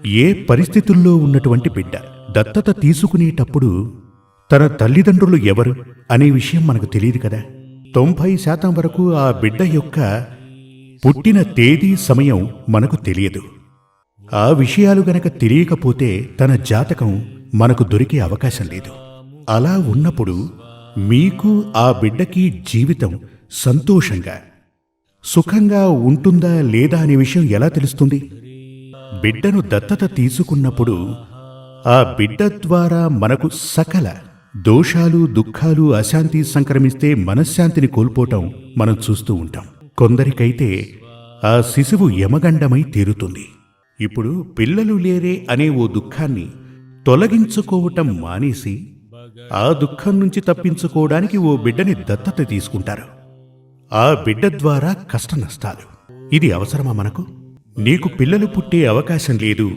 ఏ పరిస్థితుల్లో ఉన్నటువంటి బిడ్డ దత్తత తీసుకునేటప్పుడు తన తల్లిదండ్రులు ఎవరు అనే విషయం మనకు తెలియదు కదా. 90% వరకు ఆ బిడ్డ యొక్క పుట్టిన తేదీ సమయం మనకు తెలియదు. ఆ విషయాలు గనక తెలియకపోతే తన జాతకం మనకు దొరికే అవకాశం లేదు. అలా ఉన్నప్పుడు మీకు ఆ బిడ్డకి జీవితం సంతోషంగా సుఖంగా ఉంటుందా లేదా అనే విషయం ఎలా తెలుస్తుంది? బిడ్డను దత్తత తీసుకున్నప్పుడు ఆ బిడ్డ ద్వారా మనకు సకల దోషాలు, దుఃఖాలు, అశాంతి సంక్రమిస్తే మనశ్శాంతిని కోల్పోవటం మనం చూస్తూ ఉంటాం. కొందరికైతే ఆ శిశువు యమగండమై తీరుతుంది. ఇప్పుడు పిల్లలు లేరే అనే ఓ దుఃఖాన్ని తొలగించుకోవటం మానేసి ఆ దుఃఖం నుంచి తప్పించుకోవడానికి ఓ బిడ్డని దత్తత తీసుకుంటారు. ఆ బిడ్డ ద్వారా కష్ట నష్టాలు. ఇది అవసరమా మనకు? నీకు పిల్లలు పుట్టే అవకాశం లేదు